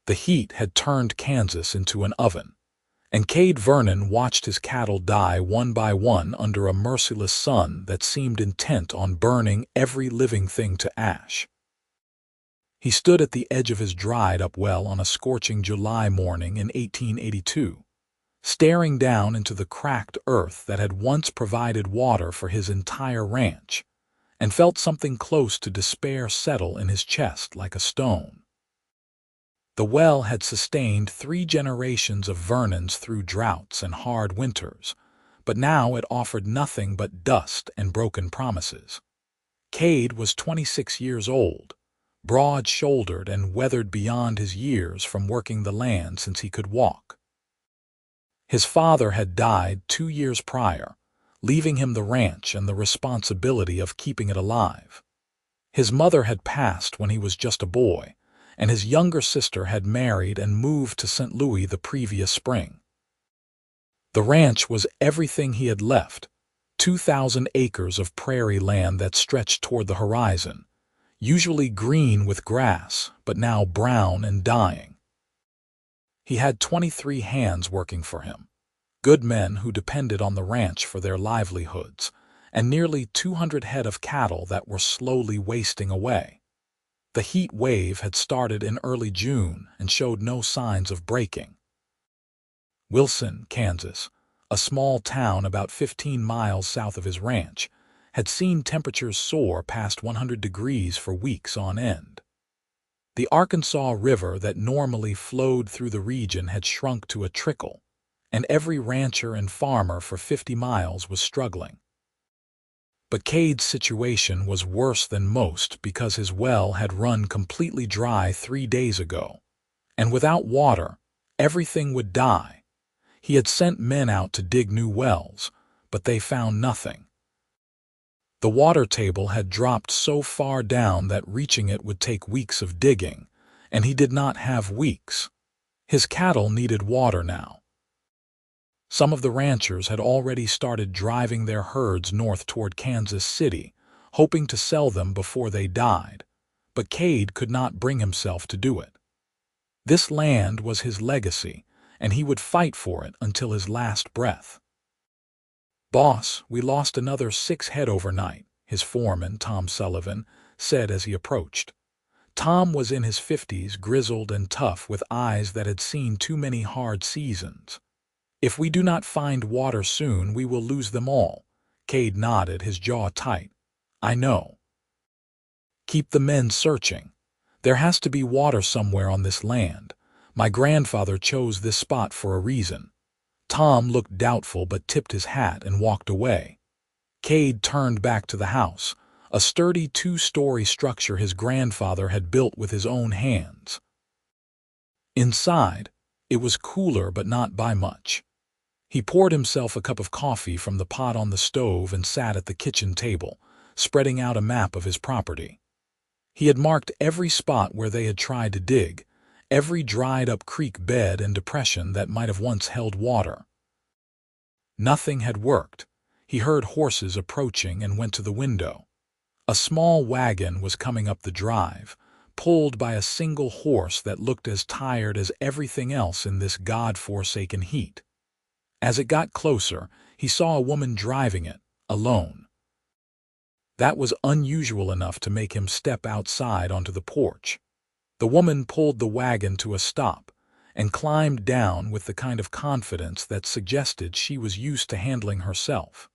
The heat had turned Kansas into an oven, and Kade Vernon watched his cattle die one by one under a merciless sun that seemed intent on burning every living thing to ash. He stood at the edge of his dried-up well on a scorching July morning in 1882, staring down into the cracked earth that had once provided water for his entire ranch, and felt something close to despair settle in his chest like a stone. The well had sustained 3 generations of Vernons through droughts and hard winters, but now it offered nothing but dust and broken promises. Kade was 26 years old, broad-shouldered and weathered beyond his years from working the land since he could walk. His father had died 2 years prior, leaving him the ranch and the responsibility of keeping it alive. His mother had passed when he was just a boy, and his younger sister had married and moved to St. Louis the previous spring. The ranch was everything he had left, 2,000 acres of prairie land that stretched toward the horizon, usually green with grass, but now brown and dying. He had 23 hands working for him, good men who depended on the ranch for their livelihoods, and nearly 200 head of cattle that were slowly wasting away. The heat wave had started in early June and showed no signs of breaking. Wilson, Kansas, a small town about 15 miles south of his ranch, had seen temperatures soar past 100 degrees for weeks on end. The Arkansas River that normally flowed through the region had shrunk to a trickle, and every rancher and farmer for 50 miles was struggling. But Kade's situation was worse than most because his well had run completely dry 3 days ago, and without water, everything would die. He had sent men out to dig new wells, but they found nothing. The water table had dropped so far down that reaching it would take weeks of digging, and he did not have weeks. His cattle needed water now. Some of the ranchers had already started driving their herds north toward Kansas City, hoping to sell them before they died, but Kade could not bring himself to do it. This land was his legacy, and he would fight for it until his last breath. "Boss, we lost another 6 head overnight," his foreman, Tom Sullivan, said as he approached. Tom was in his 50s, grizzled and tough with eyes that had seen too many hard seasons. "If we do not find water soon, we will lose them all." Kade nodded, his jaw tight. "I know. Keep the men searching. There has to be water somewhere on this land. My grandfather chose this spot for a reason." Tom looked doubtful but tipped his hat and walked away. Kade turned back to the house, a sturdy 2-story structure his grandfather had built with his own hands. Inside, it was cooler but not by much. He poured himself a cup of coffee from the pot on the stove and sat at the kitchen table, spreading out a map of his property. He had marked every spot where they had tried to dig, every dried-up creek bed and depression that might have once held water. Nothing had worked. He heard horses approaching and went to the window. A small wagon was coming up the drive, pulled by a single horse that looked as tired as everything else in this God-forsaken heat. As it got closer, he saw a woman driving it, alone. That was unusual enough to make him step outside onto the porch. The woman pulled the wagon to a stop and climbed down with the kind of confidence that suggested she was used to handling herself.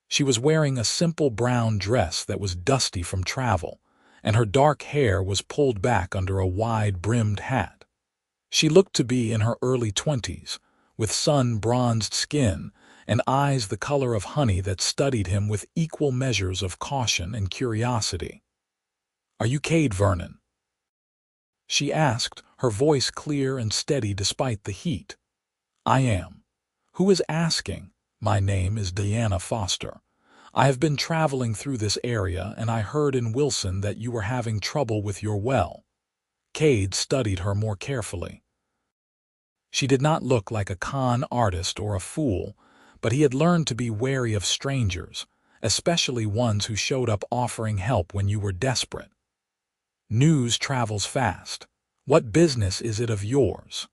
She was wearing a simple brown dress that was dusty from travel, and her dark hair was pulled back under a wide-brimmed hat. She looked to be in her early 20s, with sun-bronzed skin and eyes the color of honey that studied him with equal measures of caution and curiosity. "Are you Kade Vernon?" she asked, her voice clear and steady despite the heat. "I am." "Who is asking?" "My name is Diana Foster. I have been traveling through this area, and I heard in Wilson that you were having trouble with your well." Kade studied her more carefully. She did not look like a con artist or a fool, but he had learned to be wary of strangers, especially ones who showed up offering help when you were desperate. News travels fast. What business is it of yours?"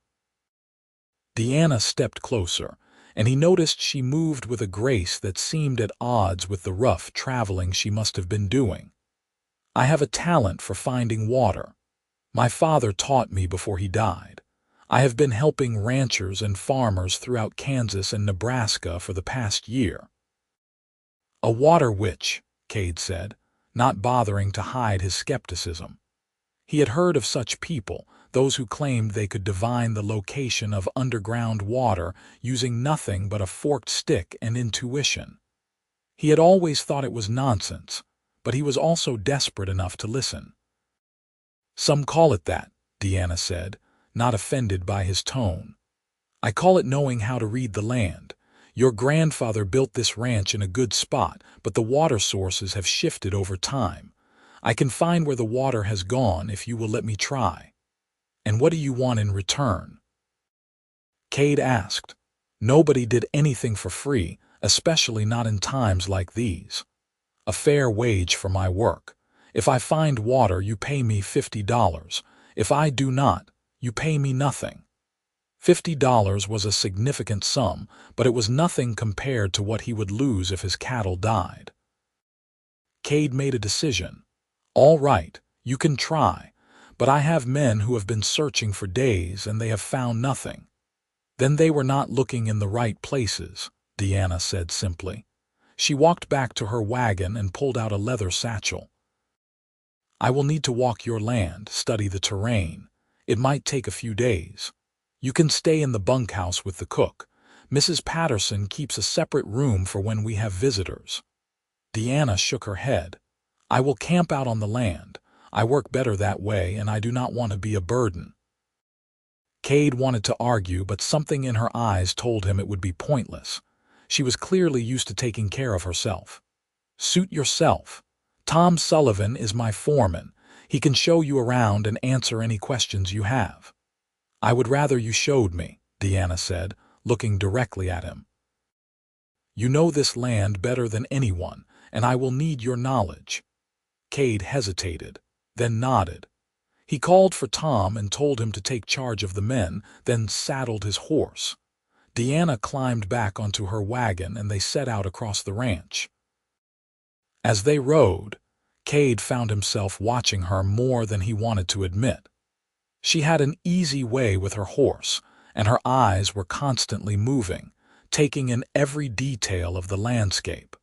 Deanna stepped closer, and he noticed she moved with a grace that seemed at odds with the rough traveling she must have been doing. "I have a talent for finding water. My father taught me before he died. I have been helping ranchers and farmers throughout Kansas and Nebraska for the past year." "A water witch," Kade said, not bothering to hide his skepticism. He had heard of such people, those who claimed they could divine the location of underground water using nothing but a forked stick and intuition. He had always thought it was nonsense, but he was also desperate enough to listen. "Some call it that," Deanna said, not offended by his tone. "I call it knowing how to read the land. Your grandfather built this ranch in a good spot, but the water sources have shifted over time. I can find where the water has gone if you will let me try." "And what do you want in return?" Kade asked. Nobody did anything for free, especially not in times like these. "A fair wage for my work. If I find water, you pay me $50. If I do not, you pay me nothing." $50 was a significant sum, but it was nothing compared to what he would lose if his cattle died. Kade made a decision. "All right, you can try, but I have men who have been searching for days and they have found nothing." "Then they were not looking in the right places," Deanna said simply. She walked back to her wagon and pulled out a leather satchel. "I will need to walk your land, study the terrain. It might take a few days. You can stay in the bunkhouse with the cook. Mrs. Patterson keeps a separate room for when we have visitors." Deanna shook her head. "I will camp out on the land. I work better that way, and I do not want to be a burden." Kade wanted to argue, but something in her eyes told him it would be pointless. She was clearly used to taking care of herself. "Suit yourself. Tom Sullivan is my foreman. He can show you around and answer any questions you have." "I would rather you showed me," Deanna said, looking directly at him. "You know this land better than anyone, and I will need your knowledge." Kade hesitated, then nodded. He called for Tom and told him to take charge of the men, then saddled his horse. Deanna climbed back onto her wagon and they set out across the ranch. As they rode, Kade found himself watching her more than he wanted to admit. She had an easy way with her horse, and her eyes were constantly moving, taking in every detail of the landscape.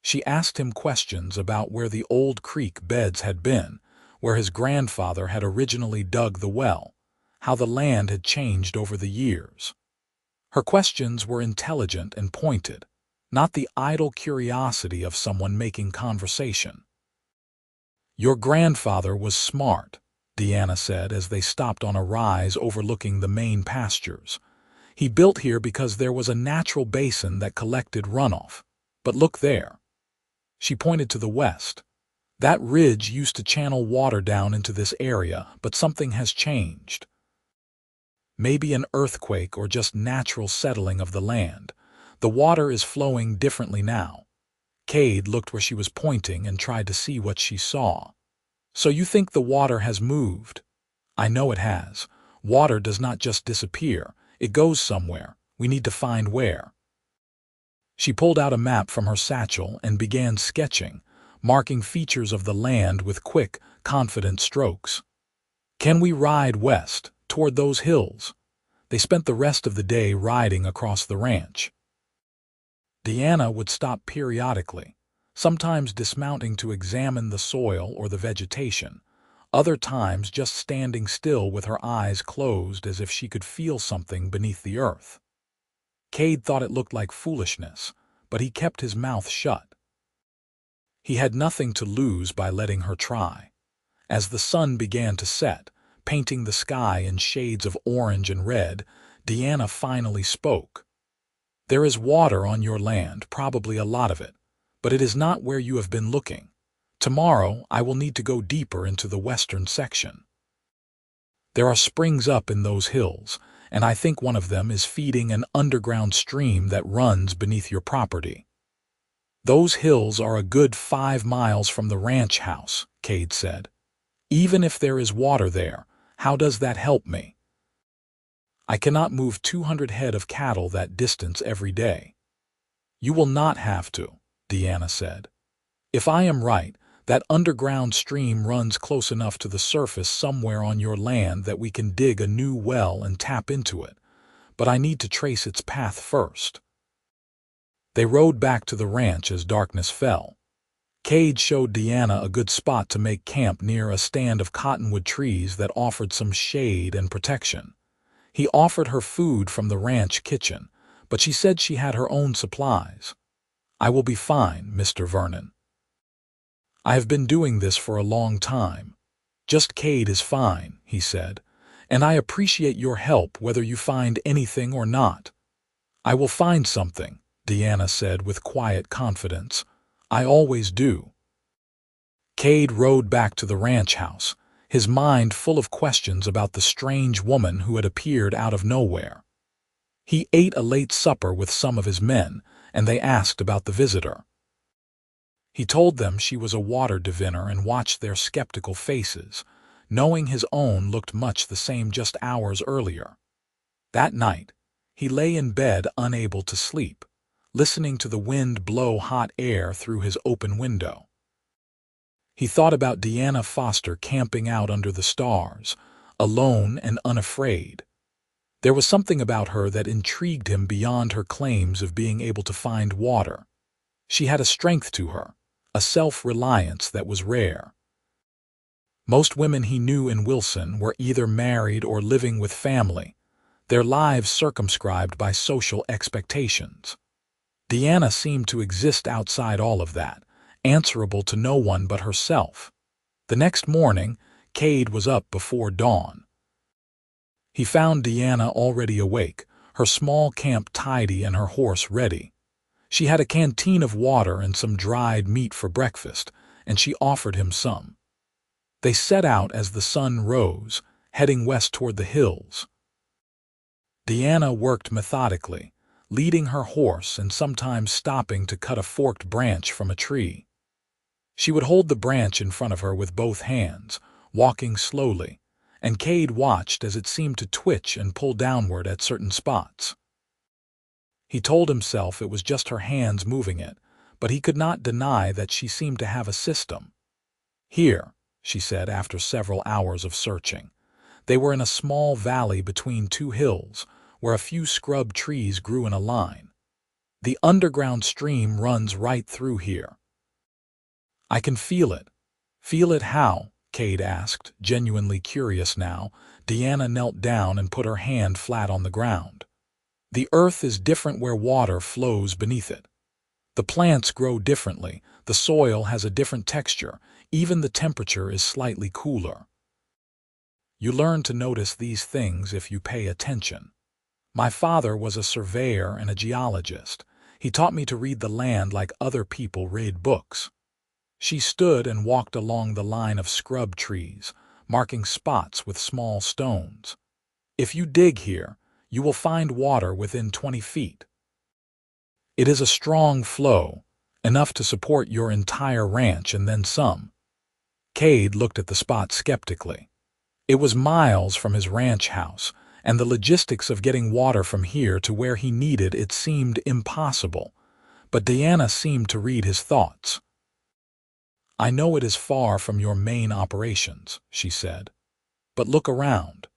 She asked him questions about where the old creek beds had been, where his grandfather had originally dug the well, how the land had changed over the years. Her questions were intelligent and pointed, not the idle curiosity of someone making conversation. "Your grandfather was smart," Deanna said as they stopped on a rise overlooking the main pastures. "He built here because there was a natural basin that collected runoff. But look there." She pointed to the west. "That ridge used to channel water down into this area, but something has changed. Maybe an earthquake or just natural settling of the land. The water is flowing differently now." Kade looked where she was pointing and tried to see what she saw. "So you think the water has moved?" "I know it has. Water does not just disappear. It goes somewhere. We need to find where." She pulled out a map from her satchel and began sketching, marking features of the land with quick, confident strokes. "Can we ride west, toward those hills?" They spent the rest of the day riding across the ranch. Deanna would stop periodically, sometimes dismounting to examine the soil or the vegetation, other times just standing still with her eyes closed as if she could feel something beneath the earth. Kade thought it looked like foolishness, but he kept his mouth shut. He had nothing to lose by letting her try. As the sun began to set, painting the sky in shades of orange and red, Deanna finally spoke. "There is water on your land, probably a lot of it, but it is not where you have been looking. Tomorrow I will need to go deeper into the western section. There are springs up in those hills, and I think one of them is feeding an underground stream that runs beneath your property." "Those hills are a good 5 miles from the ranch house," Kade said. "Even if there is water there, How does that help me? I cannot move 200 head of cattle that distance every day. You will not have to, Deanna said. If I am right, that underground stream runs close enough to the surface somewhere on your land that we can dig a new well and tap into it, but I need to trace its path first. They rode back to the ranch as darkness fell. Kade showed Deanna a good spot to make camp near a stand of cottonwood trees that offered some shade and protection. He offered her food from the ranch kitchen, but she said she had her own supplies. I will be fine, Mr. Vernon. I have been doing this for a long time. Just Kade is fine, he said, and I appreciate your help whether you find anything or not. I will find something, Deanna said with quiet confidence. I always do. Kade rode back to the ranch house, his mind full of questions about the strange woman who had appeared out of nowhere. He ate a late supper with some of his men, and they asked about the visitor. He told them she was a water diviner and watched their skeptical faces, knowing his own looked much the same just hours earlier. That night, he lay in bed unable to sleep, listening to the wind blow hot air through his open window. He thought about Deanna Foster camping out under the stars, alone and unafraid. There was something about her that intrigued him beyond her claims of being able to find water. She had a strength to her, a self-reliance that was rare. Most women he knew in Wilson were either married or living with family, their lives circumscribed by social expectations. Deanna seemed to exist outside all of that, answerable to no one but herself. The next morning, Kade was up before dawn. He found Deanna already awake, her small camp tidy and her horse ready. She had a canteen of water and some dried meat for breakfast, and she offered him some. They set out as the sun rose, heading west toward the hills. Deanna worked methodically, leading her horse and sometimes stopping to cut a forked branch from a tree. She would hold the branch in front of her with both hands, walking slowly, and Kade watched as it seemed to twitch and pull downward at certain spots. He told himself it was just her hands moving it, but he could not deny that she seemed to have a system. Here, she said after several hours of searching. They were in a small valley between two hills, where a few scrub trees grew in a line. The underground stream runs right through here. I can feel it. Feel it how? Kade asked, genuinely curious now. Deanna knelt down and put her hand flat on the ground. The earth is different where water flows beneath it. The plants grow differently, the soil has a different texture, even the temperature is slightly cooler. You learn to notice these things if you pay attention. My father was a surveyor and a geologist. He taught me to read the land like other people read books. She stood and walked along the line of scrub trees, marking spots with small stones. If you dig here, you will find water within 20 feet. It is a strong flow, enough to support your entire ranch and then some. Kade looked at the spot skeptically. It was miles from his ranch house, and the logistics of getting water from here to where he needed it seemed impossible. But Deanna seemed to read his thoughts. I know it is far from your main operations, she said. But look around.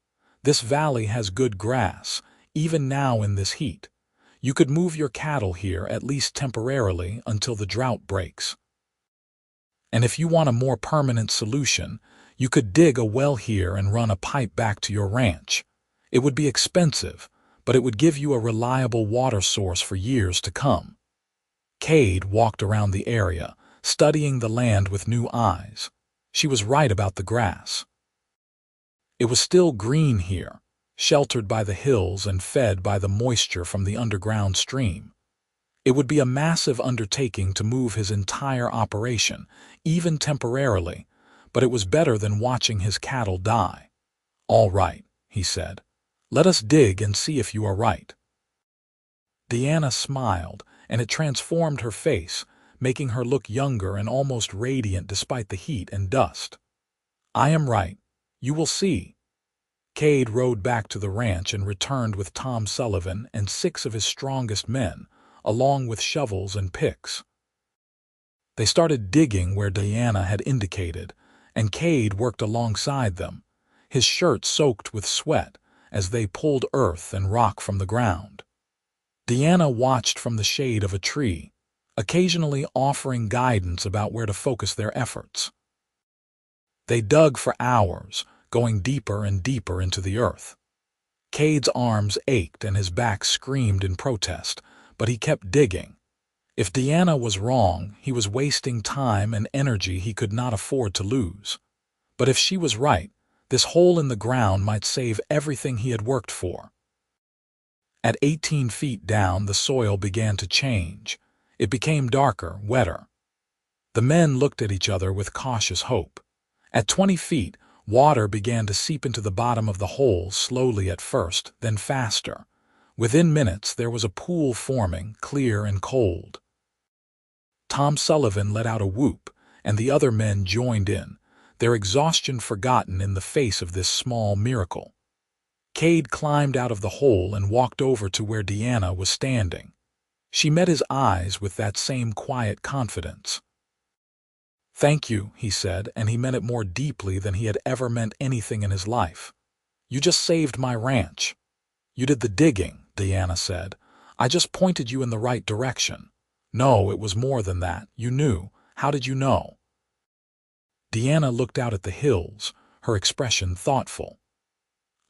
This valley has good grass, even now in this heat. You could move your cattle here at least temporarily until the drought breaks. And if you want a more permanent solution, you could dig a well here and run a pipe back to your ranch. It would be expensive, but it would give you a reliable water source for years to come. Kade walked around the area, studying the land with new eyes. She was right about the grass. It was still green here, sheltered by the hills and fed by the moisture from the underground stream. It would be a massive undertaking to move his entire operation, even temporarily, but it was better than watching his cattle die. All right, he said. Let us dig and see if you are right. Deanna smiled, and it transformed her face, making her look younger and almost radiant despite the heat and dust. I am right. You will see. Kade rode back to the ranch and returned with Tom Sullivan and 6 of his strongest men, along with shovels and picks. They started digging where Diana had indicated, and Kade worked alongside them, his shirt soaked with sweat as they pulled earth and rock from the ground. Diana watched from the shade of a tree, occasionally offering guidance about where to focus their efforts. They dug for hours, going deeper and deeper into the earth. Kade's arms ached and his back screamed in protest, but he kept digging. If Diana was wrong, he was wasting time and energy he could not afford to lose. But if she was right, this hole in the ground might save everything he had worked for. At 18 feet down, the soil began to change. It became darker, wetter. The men looked at each other with cautious hope. At 20 feet, water began to seep into the bottom of the hole, slowly at first, then faster. Within minutes, there was a pool forming, clear and cold. Tom Sullivan let out a whoop, and the other men joined in, their exhaustion forgotten in the face of this small miracle. Kade climbed out of the hole and walked over to where Diana was standing. She met his eyes with that same quiet confidence. "Thank you," he said, and he meant it more deeply than he had ever meant anything in his life. "You just saved my ranch." "You did the digging," Diana said. "I just pointed you in the right direction." "No, it was more than that. You knew. How did you know?" Diana looked out at the hills, her expression thoughtful.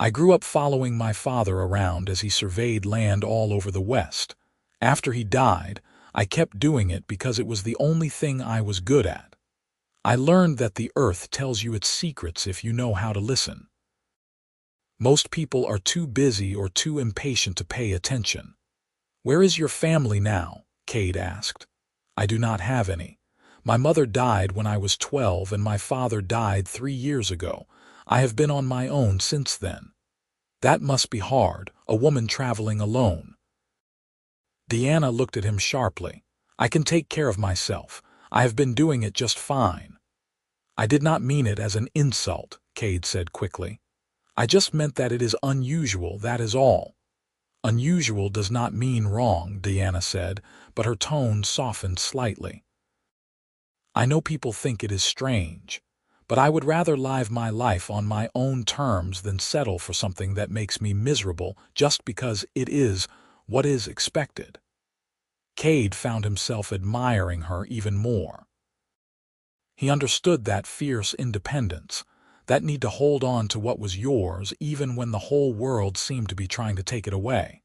"I grew up following my father around as he surveyed land all over the West. After he died, I kept doing it because it was the only thing I was good at. I learned that the earth tells you its secrets if you know how to listen. Most people are too busy or too impatient to pay attention." "Where is your family now?" Kade asked. "I do not have any. My mother died when I was 12 and my father died 3 years ago. I have been on my own since then." "That must be hard, a woman traveling alone." Diana looked at him sharply. "I can take care of myself. I have been doing it just fine." "I did not mean it as an insult," Kade said quickly. "I just meant that it is unusual, that is all." "Unusual does not mean wrong," Diana said, but her tone softened slightly. "I know people think it is strange, but I would rather live my life on my own terms than settle for something that makes me miserable just because it is what is expected." Kade found himself admiring her even more. He understood that fierce independence, that need to hold on to what was yours even when the whole world seemed to be trying to take it away.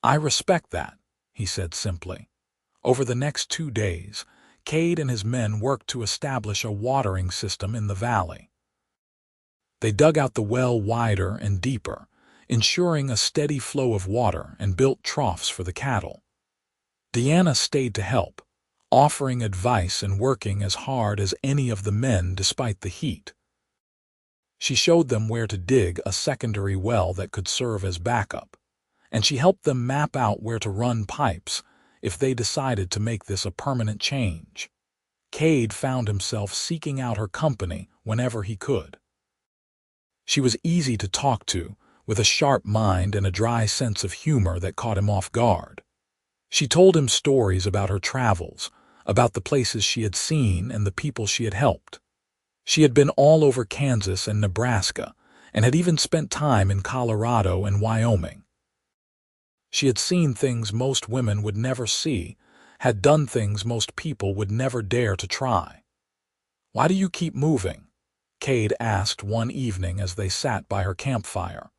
"I respect that," he said simply. Over the next 2 days, Kade and his men worked to establish a watering system in the valley. They dug out the well wider and deeper, ensuring a steady flow of water, and built troughs for the cattle. Diana stayed to help, offering advice and working as hard as any of the men despite the heat. She showed them where to dig a secondary well that could serve as backup, and she helped them map out where to run pipes if they decided to make this a permanent change. Kade found himself seeking out her company whenever he could. She was easy to talk to, with a sharp mind and a dry sense of humor that caught him off guard. She told him stories about her travels, about the places she had seen and the people she had helped. She had been all over Kansas and Nebraska, and had even spent time in Colorado and Wyoming. She had seen things most women would never see, had done things most people would never dare to try. "Why do you keep moving?" Kade asked one evening as they sat by her campfire.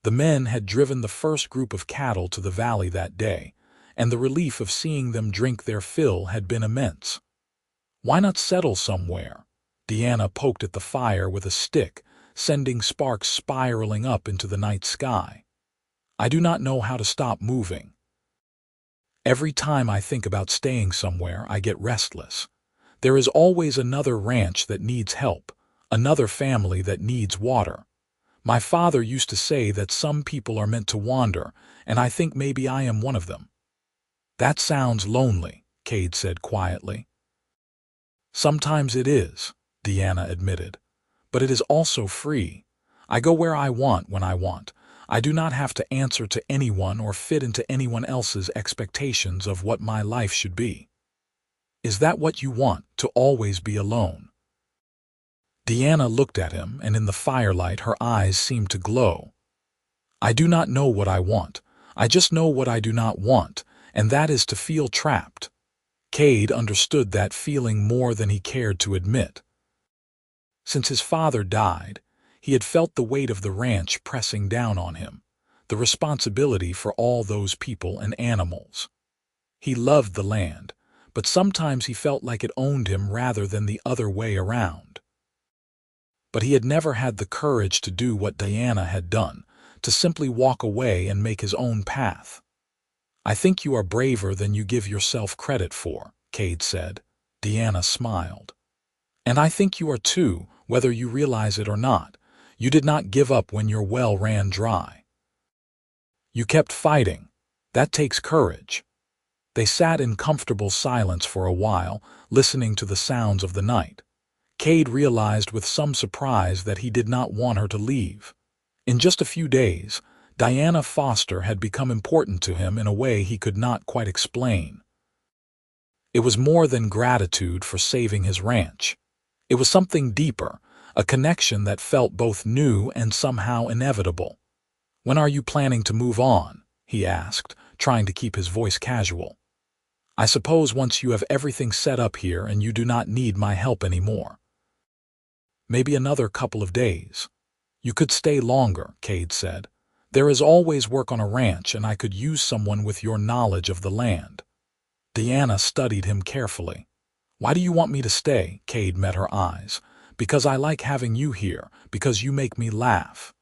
The men had driven the first group of cattle to the valley that day, and the relief of seeing them drink their fill had been immense. "Why not settle somewhere?" Diana poked at the fire with a stick, sending sparks spiraling up into the night sky. "I do not know how to stop moving. Every time I think about staying somewhere, I get restless. There is always another ranch that needs help, another family that needs water. My father used to say that some people are meant to wander, and I think maybe I am one of them." "That sounds lonely," Kade said quietly. "Sometimes it is," Diana admitted, "but it is also free. I go where I want when I want. I do not have to answer to anyone or fit into anyone else's expectations of what my life should be. Is that what you want, to always be alone? Deanna looked at him, and in the firelight her eyes seemed to glow. I do not know what I want. I just know what I do not want, and that is to feel trapped. Kade understood that feeling more than he cared to admit. Since his father died, he had felt the weight of the ranch pressing down on him, the responsibility for all those people and animals. He loved the land, but sometimes he felt like it owned him rather than the other way around. But he had never had the courage to do what Diana had done, to simply walk away and make his own path. I think you are braver than you give yourself credit for, Kade said. Deanna smiled. And I think you are too, whether you realize it or not. You did not give up when your well ran dry. You kept fighting. That takes courage. They sat in comfortable silence for a while, listening to the sounds of the night. Kade realized with some surprise that he did not want her to leave. In just a few days, Diana Foster had become important to him in a way he could not quite explain. It was more than gratitude for saving his ranch. It was something deeper, a connection that felt both new and somehow inevitable. When are you planning to move on? He asked, trying to keep his voice casual. I suppose once you have everything set up here and you do not need my help anymore. Maybe another couple of days. You could stay longer, Kade said. There is always work on a ranch, and I could use someone with your knowledge of the land. Deanna studied him carefully. Why do you want me to stay? Kade met her eyes. Because I like having you here, because you make me laugh.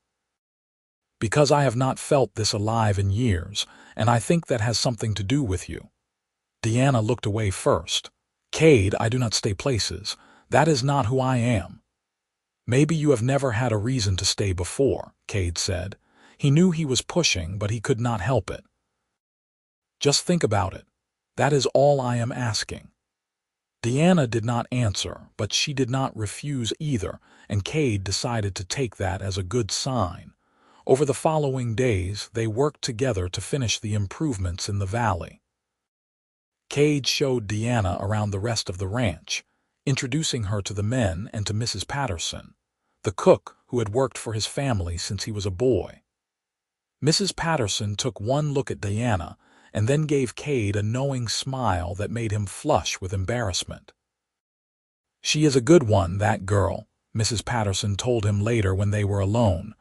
Because I have not felt this alive in years, and I think that has something to do with you. Deanna looked away first. Kade, I do not stay places. That is not who I am. Maybe you have never had a reason to stay before, Kade said. He knew he was pushing, but he could not help it. Just think about it. That is all I am asking. Deanna did not answer, but she did not refuse either, and Kade decided to take that as a good sign. Over the following days, they worked together to finish the improvements in the valley. Kade showed Deanna around the rest of the ranch, introducing her to the men and to Mrs. Patterson, the cook who had worked for his family since he was a boy. Mrs. Patterson took one look at Diana and then gave Kade a knowing smile that made him flush with embarrassment. She is a good one, that girl, Mrs. Patterson told him later when they were alone.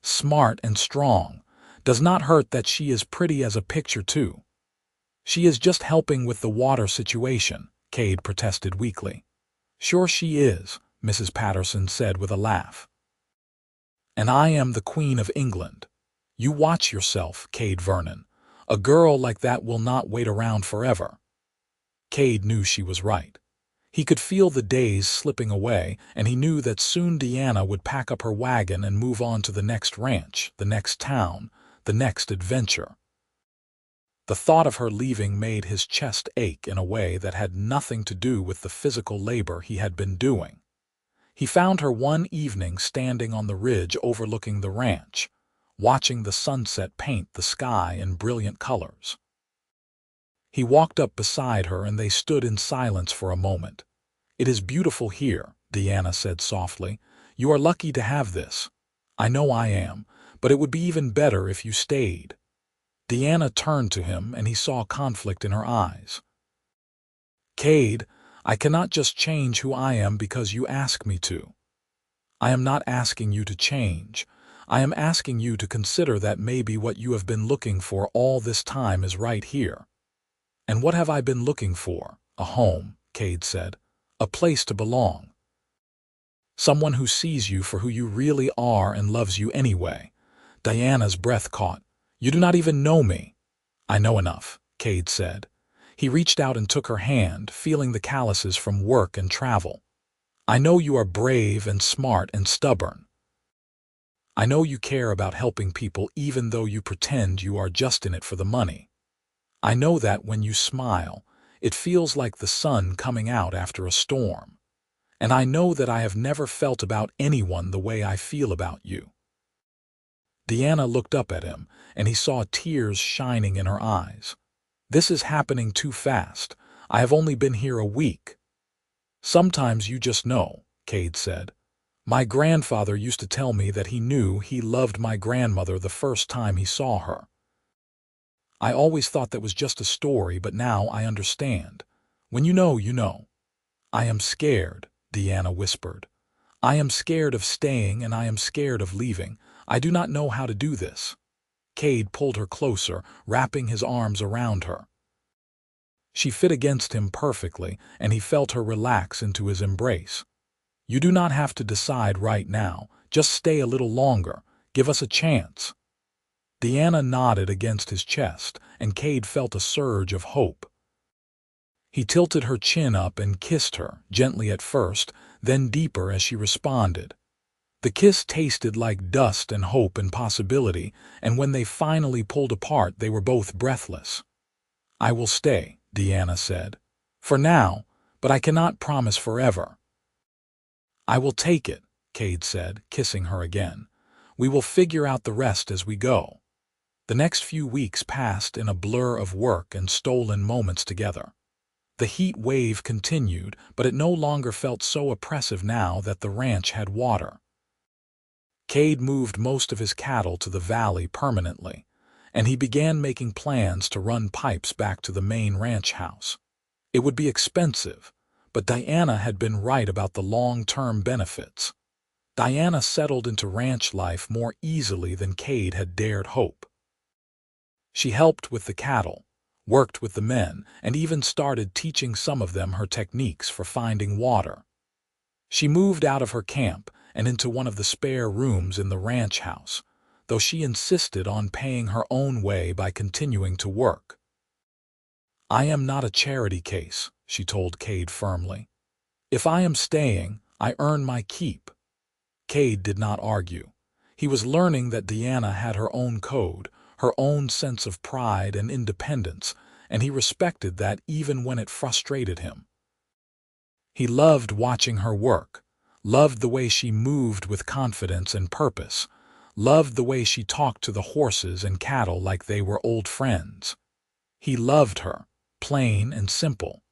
Smart and strong. Does not hurt that she is pretty as a picture too. She is just helping with the water situation, Kade protested weakly. Sure she is, Mrs. Patterson said with a laugh. And I am the Queen of England. You watch yourself, Kade Vernon. A girl like that will not wait around forever. Kade knew she was right. He could feel the days slipping away, and he knew that soon Deanna would pack up her wagon and move on to the next ranch, the next town, the next adventure. The thought of her leaving made his chest ache in a way that had nothing to do with the physical labor he had been doing. He found her one evening standing on the ridge overlooking the ranch, watching the sunset paint the sky in brilliant colors. He walked up beside her and they stood in silence for a moment. It is beautiful here, Deanna said softly. You are lucky to have this. I know I am, but it would be even better if you stayed. Deanna turned to him and he saw conflict in her eyes. Kade, I cannot just change who I am because you ask me to. I am not asking you to change. I am asking you to consider that maybe what you have been looking for all this time is right here. And what have I been looking for? A home, Kade said. A place to belong. Someone who sees you for who you really are and loves you anyway. Diana's breath caught. You do not even know me. I know enough, Kade said. He reached out and took her hand, feeling the calluses from work and travel. I know you are brave and smart and stubborn. I know you care about helping people even though you pretend you are just in it for the money. I know that when you smile, it feels like the sun coming out after a storm. And I know that I have never felt about anyone the way I feel about you. Deanna looked up at him, and he saw tears shining in her eyes. "This is happening too fast. I have only been here a week." "Sometimes you just know," Kade said. "My grandfather used to tell me that he knew he loved my grandmother the first time he saw her. I always thought that was just a story, but now I understand. When you know, you know." "I am scared," Deanna whispered. "I am scared of staying, and I am scared of leaving. I do not know how to do this." Kade pulled her closer, wrapping his arms around her. She fit against him perfectly, and he felt her relax into his embrace. "You do not have to decide right now. Just stay a little longer. Give us a chance." Deanna nodded against his chest, and Kade felt a surge of hope. He tilted her chin up and kissed her, gently at first, then deeper as she responded. The kiss tasted like dust and hope and possibility, and when they finally pulled apart, they were both breathless. "I will stay," Deanna said. "For now, but I cannot promise forever." "I will take it," Kade said, kissing her again. "We will figure out the rest as we go." The next few weeks passed in a blur of work and stolen moments together. The heat wave continued, but it no longer felt so oppressive now that the ranch had water. Kade moved most of his cattle to the valley permanently, and he began making plans to run pipes back to the main ranch house. It would be expensive, but Diana had been right about the long-term benefits. Diana settled into ranch life more easily than Kade had dared hope. She helped with the cattle, worked with the men, and even started teaching some of them her techniques for finding water. She moved out of her camp and into one of the spare rooms in the ranch house, though she insisted on paying her own way by continuing to work. "I am not a charity case," she told Kade firmly. "If I am staying, I earn my keep." Kade did not argue. He was learning that Deanna had her own code, her own sense of pride and independence, and he respected that even when it frustrated him. He loved watching her work, loved the way she moved with confidence and purpose, loved the way she talked to the horses and cattle like they were old friends. He loved her, plain and simple.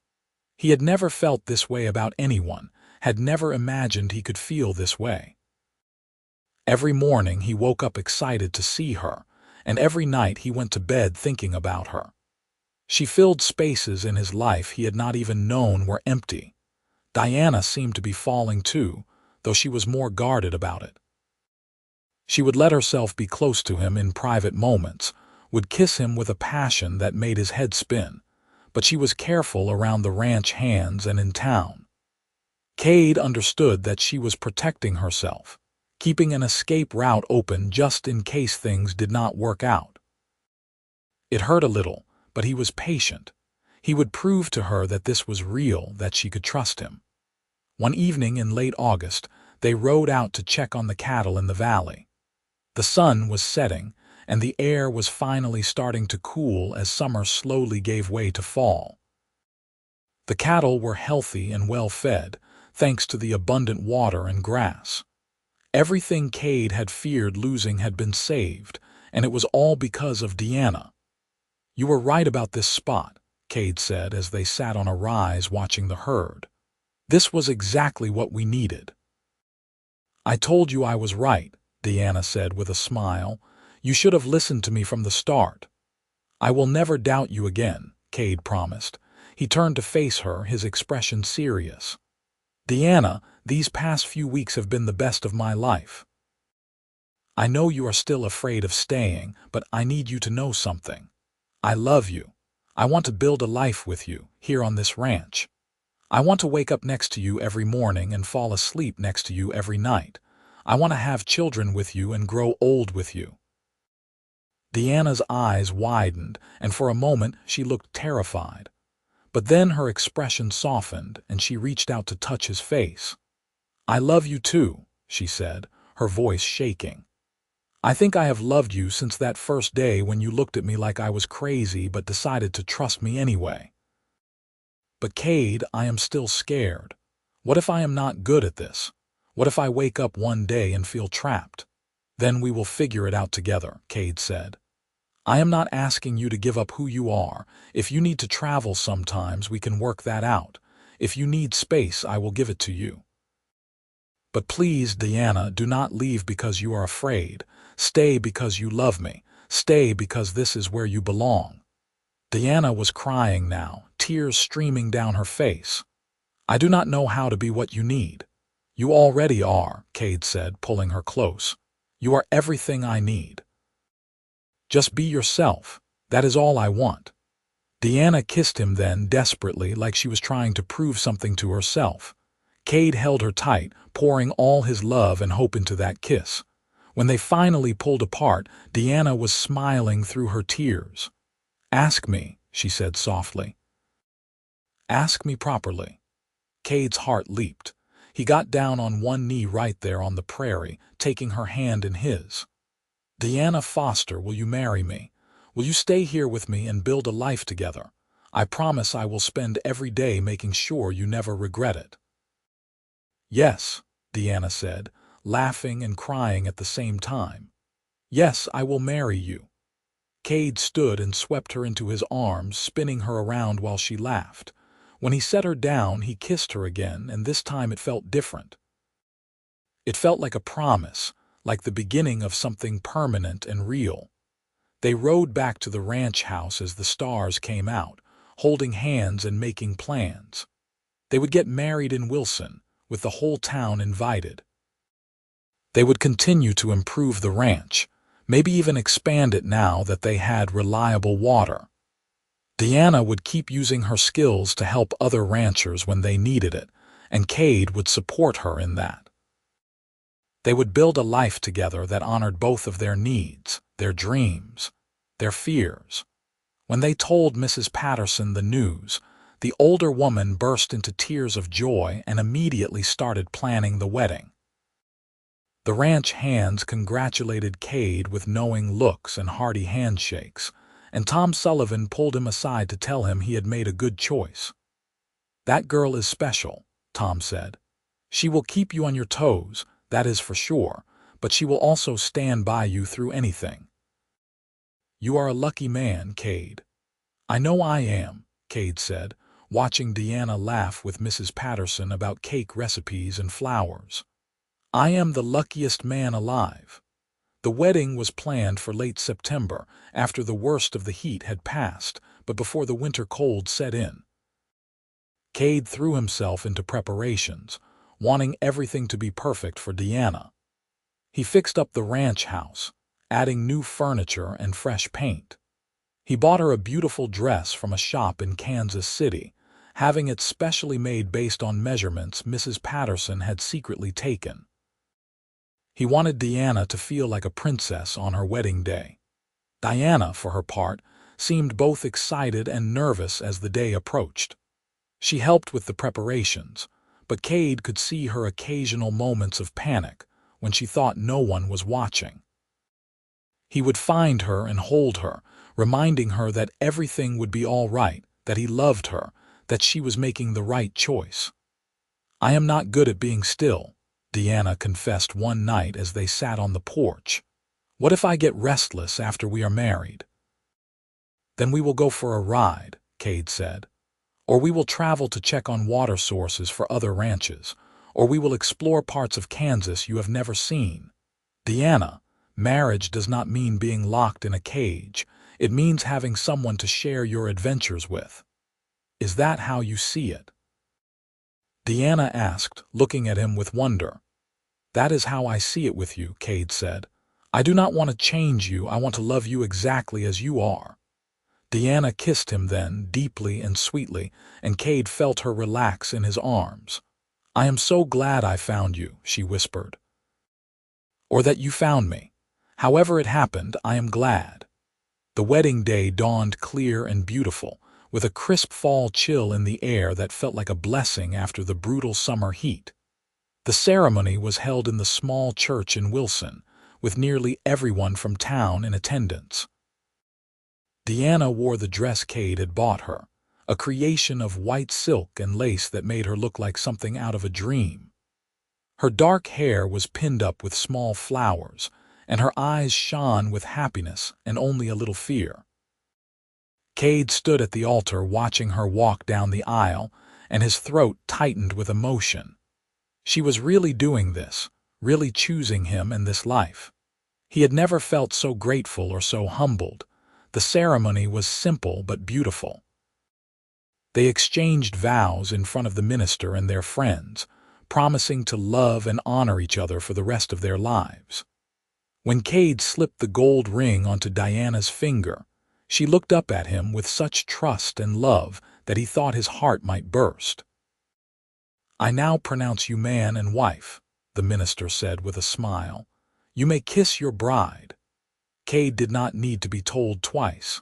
He had never felt this way about anyone, had never imagined he could feel this way. Every morning he woke up excited to see her, and every night he went to bed thinking about her. She filled spaces in his life he had not even known were empty. Diana seemed to be falling too, though she was more guarded about it. She would let herself be close to him in private moments, would kiss him with a passion that made his head spin, but she was careful around the ranch hands and in town. Kade understood that she was protecting herself, keeping an escape route open just in case things did not work out. It hurt a little, but he was patient. He would prove to her that this was real, that she could trust him. One evening in late August, they rode out to check on the cattle in the valley. The sun was setting, and the air was finally starting to cool as summer slowly gave way to fall. The cattle were healthy and well-fed, thanks to the abundant water and grass. Everything Kade had feared losing had been saved, and it was all because of Deanna. "You were right about this spot," Kade said as they sat on a rise watching the herd. "This was exactly what we needed." "I told you I was right," Deanna said with a smile. "You should have listened to me from the start." "I will never doubt you again," Kade promised. He turned to face her, his expression serious. "Deanna, these past few weeks have been the best of my life. I know you are still afraid of staying, but I need you to know something. I love you. I want to build a life with you, here on this ranch. I want to wake up next to you every morning and fall asleep next to you every night. I want to have children with you and grow old with you." Deanna's eyes widened, and for a moment she looked terrified. But then her expression softened, and she reached out to touch his face. "I love you too," she said, her voice shaking. "I think I have loved you since that first day when you looked at me like I was crazy but decided to trust me anyway. But Kade, I am still scared. What if I am not good at this? What if I wake up one day and feel trapped?" Then we will figure it out together, Kade said. I am not asking you to give up who you are. If you need to travel sometimes, we can work that out. If you need space, I will give it to you. But please, Diana, do not leave because you are afraid. Stay because you love me. Stay because this is where you belong. Diana was crying now, tears streaming down her face. I do not know how to be what you need. You already are, Kade said, pulling her close. You are everything I need. Just be yourself. That is all I want. Diana kissed him then, desperately, like she was trying to prove something to herself. Kade held her tight, pouring all his love and hope into that kiss. When they finally pulled apart, Diana was smiling through her tears. Ask me, she said softly. Ask me properly. Kade's heart leaped. He got down on one knee right there on the prairie, taking her hand in his. Diana Foster, will you marry me? Will you stay here with me and build a life together? I promise I will spend every day making sure you never regret it. Yes, Diana said, laughing and crying at the same time. Yes, I will marry you. Kade stood and swept her into his arms, spinning her around while she laughed. When he set her down, he kissed her again, and this time it felt different. It felt like a promise, like the beginning of something permanent and real. They rode back to the ranch house as the stars came out, holding hands and making plans. They would get married in Wilson, with the whole town invited. They would continue to improve the ranch, maybe even expand it now that they had reliable water. Diana would keep using her skills to help other ranchers when they needed it, and Kade would support her in that. They would build a life together that honored both of their needs, their dreams, their fears. When they told Mrs. Patterson the news, the older woman burst into tears of joy and immediately started planning the wedding. The ranch hands congratulated Kade with knowing looks and hearty handshakes, and Tom Sullivan pulled him aside to tell him he had made a good choice. That girl is special, Tom said. She will keep you on your toes, that is for sure, but she will also stand by you through anything. You are a lucky man, Kade. I know I am, Kade said, watching Diana laugh with Mrs. Patterson about cake recipes and flowers. I am the luckiest man alive. The wedding was planned for late September, after the worst of the heat had passed, but before the winter cold set in. Kade threw himself into preparations, wanting everything to be perfect for Diana. He fixed up the ranch house, adding new furniture and fresh paint. He bought her a beautiful dress from a shop in Kansas City, having it specially made based on measurements Mrs. Patterson had secretly taken. He wanted Diana to feel like a princess on her wedding day. Diana, for her part, seemed both excited and nervous as the day approached. She helped with the preparations, but Kade could see her occasional moments of panic when she thought no one was watching. He would find her and hold her, reminding her that everything would be all right, that he loved her, that she was making the right choice. I am not good at being still, Diana confessed one night as they sat on the porch. What if I get restless after we are married? Then we will go for a ride, Kade said. Or we will travel to check on water sources for other ranches. Or we will explore parts of Kansas you have never seen. Diana, marriage does not mean being locked in a cage. It means having someone to share your adventures with. Is that how you see it? Diana asked, looking at him with wonder. That is how I see it with you, Kade said. I do not want to change you, I want to love you exactly as you are. Diana kissed him then, deeply and sweetly, and Kade felt her relax in his arms. I am so glad I found you, she whispered. Or that you found me. However it happened, I am glad. The wedding day dawned clear and beautiful, with a crisp fall chill in the air that felt like a blessing after the brutal summer heat. The ceremony was held in the small church in Wilson, with nearly everyone from town in attendance. Diana wore the dress Kade had bought her, a creation of white silk and lace that made her look like something out of a dream. Her dark hair was pinned up with small flowers, and her eyes shone with happiness and only a little fear. Kade stood at the altar watching her walk down the aisle, and his throat tightened with emotion. She was really doing this, really choosing him and this life. He had never felt so grateful or so humbled. The ceremony was simple but beautiful. They exchanged vows in front of the minister and their friends, promising to love and honor each other for the rest of their lives. When Kade slipped the gold ring onto Diana's finger, she looked up at him with such trust and love that he thought his heart might burst. "I now pronounce you man and wife," the minister said with a smile. "You may kiss your bride." Kade did not need to be told twice.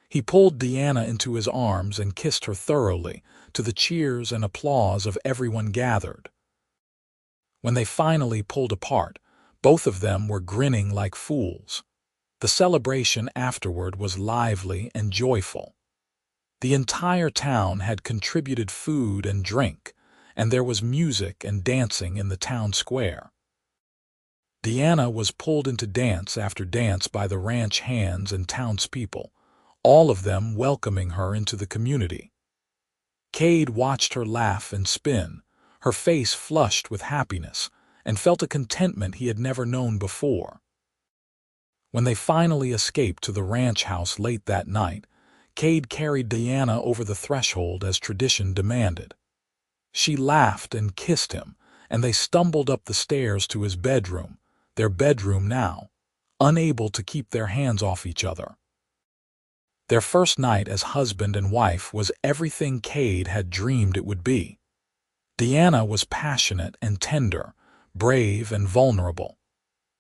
He pulled Diana into his arms and kissed her thoroughly, to the cheers and applause of everyone gathered. When they finally pulled apart, both of them were grinning like fools. The celebration afterward was lively and joyful. The entire town had contributed food and drink, and there was music and dancing in the town square. Diana was pulled into dance after dance by the ranch hands and townspeople, all of them welcoming her into the community. Kade watched her laugh and spin, her face flushed with happiness, and felt a contentment he had never known before. When they finally escaped to the ranch house late that night, Kade carried Diana over the threshold as tradition demanded. She laughed and kissed him, and they stumbled up the stairs to his bedroom, their bedroom now, unable to keep their hands off each other. Their first night as husband and wife was everything Kade had dreamed it would be. Diana was passionate and tender, brave and vulnerable.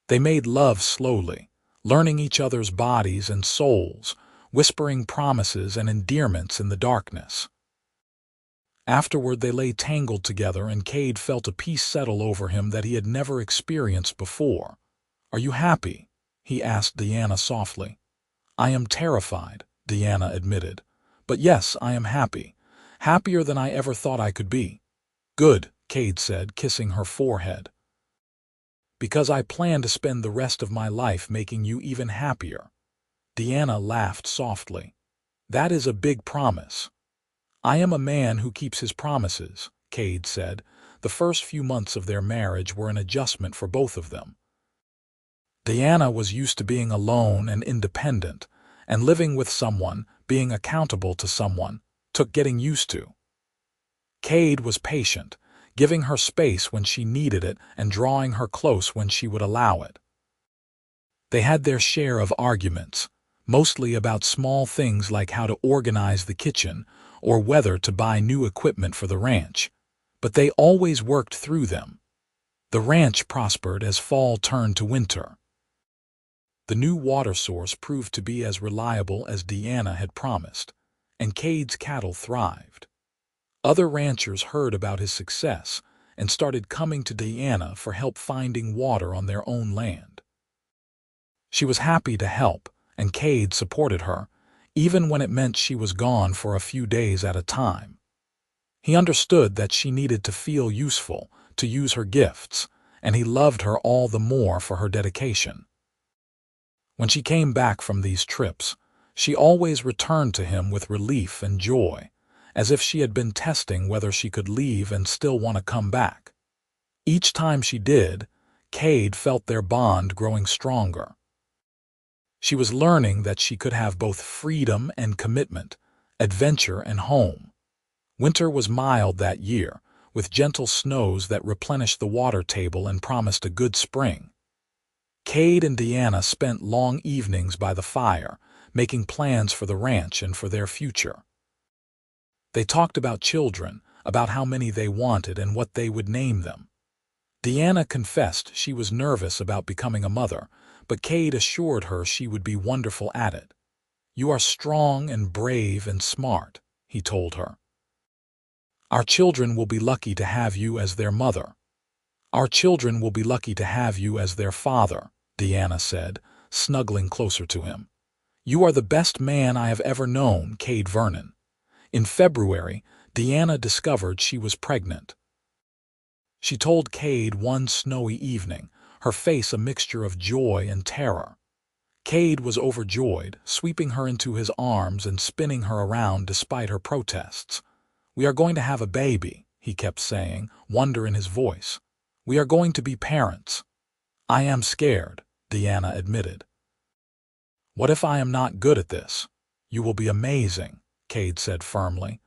They made love slowly, learning each other's bodies and souls, whispering promises and endearments in the darkness. Afterward they lay tangled together, and Kade felt a peace settle over him that he had never experienced before. "Are you happy?" he asked Diana softly. "I am terrified," Diana admitted. "But yes, I am happy. Happier than I ever thought I could be." "Good," Kade said, kissing her forehead. "Because I plan to spend the rest of my life making you even happier." Diana laughed softly. "That is a big promise." "I am a man who keeps his promises," Kade said. The first few months of their marriage were an adjustment for both of them. Diana was used to being alone and independent, and living with someone, being accountable to someone, took getting used to. Kade was patient, giving her space when she needed it and drawing her close when she would allow it. They had their share of arguments, mostly about small things like how to organize the kitchen or whether to buy new equipment for the ranch, but they always worked through them. The ranch prospered as fall turned to winter. The new water source proved to be as reliable as Diana had promised, and Kade's cattle thrived. Other ranchers heard about his success and started coming to Diana for help finding water on their own land. She was happy to help, and Kade supported her, even when it meant she was gone for a few days at a time. He understood that she needed to feel useful, to use her gifts, and he loved her all the more for her dedication. When she came back from these trips, she always returned to him with relief and joy, as if she had been testing whether she could leave and still want to come back. Each time she did, Kade felt their bond growing stronger. She was learning that she could have both freedom and commitment, adventure and home. Winter was mild that year, with gentle snows that replenished the water table and promised a good spring. Kade and Diana spent long evenings by the fire, making plans for the ranch and for their future. They talked about children, about how many they wanted and what they would name them. Diana confessed she was nervous about becoming a mother, but Kade assured her she would be wonderful at it. "You are strong and brave and smart," he told her. "Our children will be lucky to have you as their mother." "Our children will be lucky to have you as their father," Diana said, snuggling closer to him. "You are the best man I have ever known, Kade Vernon." In February, Diana discovered she was pregnant. She told Kade one snowy evening, her face a mixture of joy and terror. Kade was overjoyed, sweeping her into his arms and spinning her around despite her protests. "We are going to have a baby," he kept saying, wonder in his voice. "We are going to be parents." "I am scared," Deanna admitted. "What if I am not good at this?" "You will be amazing," Kade said firmly.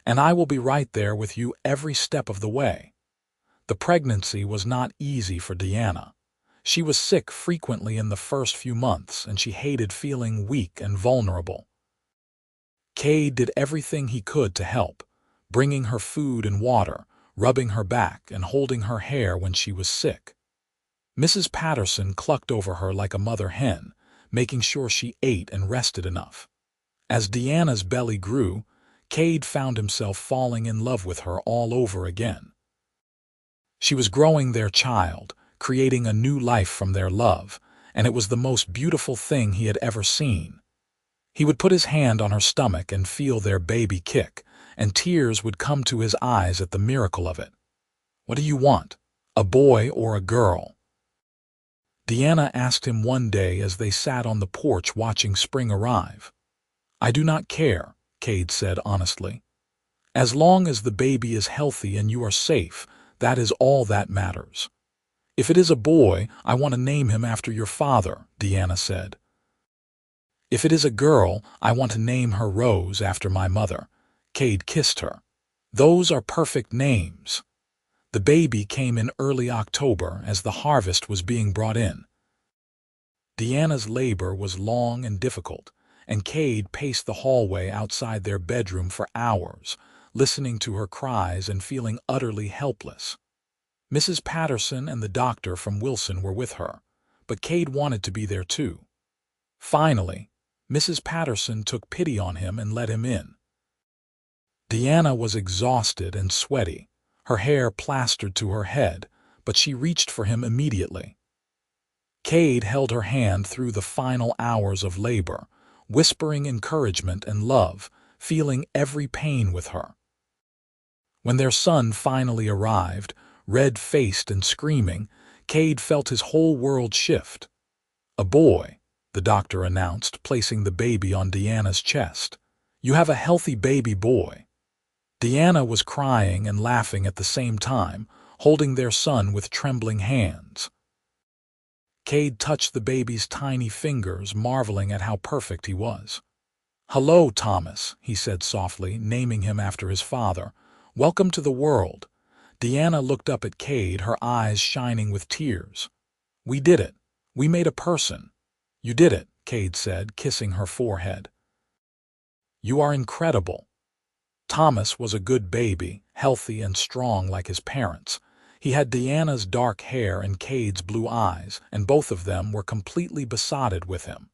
"And I will be right there with you every step of the way." The pregnancy was not easy for Deanna. She was sick frequently in the first few months, and she hated feeling weak and vulnerable. Kade did everything he could to help, bringing her food and water, rubbing her back, and holding her hair when she was sick. Mrs. Patterson clucked over her like a mother hen, making sure she ate and rested enough. As Deanna's belly grew, Kade found himself falling in love with her all over again. She was growing their child, creating a new life from their love, and it was the most beautiful thing he had ever seen. He would put his hand on her stomach and feel their baby kick, and tears would come to his eyes at the miracle of it. "What do you want? A boy or a girl?" Deanna asked him one day as they sat on the porch watching spring arrive. "I do not care," Kade said honestly. "As long as the baby is healthy and you are safe, that is all that matters." "If it is a boy, I want to name him after your father," Deanna said. "If it is a girl, I want to name her Rose after my mother." Kade kissed her. "Those are perfect names." The baby came in early October as the harvest was being brought in. Deanna's labor was long and difficult, and Kade paced the hallway outside their bedroom for hours, listening to her cries and feeling utterly helpless. Mrs. Patterson and the doctor from Wilson were with her, but Kade wanted to be there too. Finally, Mrs. Patterson took pity on him and let him in. Deanna was exhausted and sweaty, her hair plastered to her head, but she reached for him immediately. Kade held her hand through the final hours of labor, whispering encouragement and love, feeling every pain with her. When their son finally arrived, red-faced and screaming, Kade felt his whole world shift. "A boy," the doctor announced, placing the baby on Deanna's chest. "You have a healthy baby boy." Deanna was crying and laughing at the same time, holding their son with trembling hands. Kade touched the baby's tiny fingers, marveling at how perfect he was. "Hello, Thomas," he said softly, naming him after his father. "Welcome to the world." Deanna looked up at Kade, her eyes shining with tears. "We did it. We made a person." "You did it," Kade said, kissing her forehead. "You are incredible." Thomas was a good baby, healthy and strong like his parents. He had Deanna's dark hair and Kade's blue eyes, and both of them were completely besotted with him.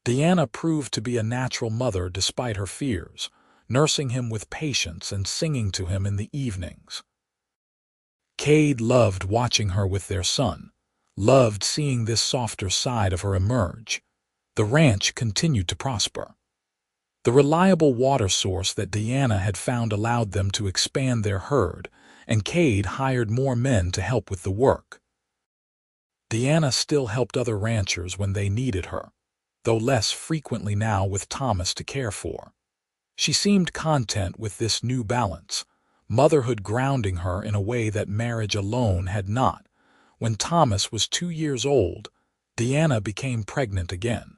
Deanna proved to be a natural mother despite her fears, nursing him with patience and singing to him in the evenings. Kade loved watching her with their son, loved seeing this softer side of her emerge. The ranch continued to prosper. The reliable water source that Deanna had found allowed them to expand their herd, and Kade hired more men to help with the work. Deanna still helped other ranchers when they needed her, though less frequently now with Thomas to care for. She seemed content with this new balance, motherhood grounding her in a way that marriage alone had not. When Thomas was 2 years old, Deanna became pregnant again.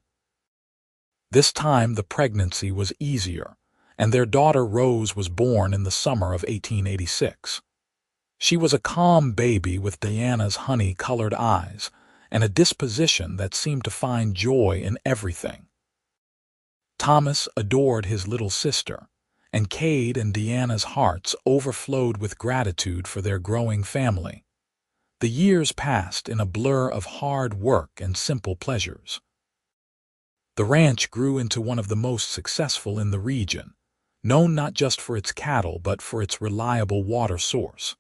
This time the pregnancy was easier, and their daughter Rose was born in the summer of 1886. She was a calm baby with Deanna's honey-colored eyes and a disposition that seemed to find joy in everything. Thomas adored his little sister, and Kade and Deanna's hearts overflowed with gratitude for their growing family. The years passed in a blur of hard work and simple pleasures. The ranch grew into one of the most successful in the region, known not just for its cattle but for its reliable water source.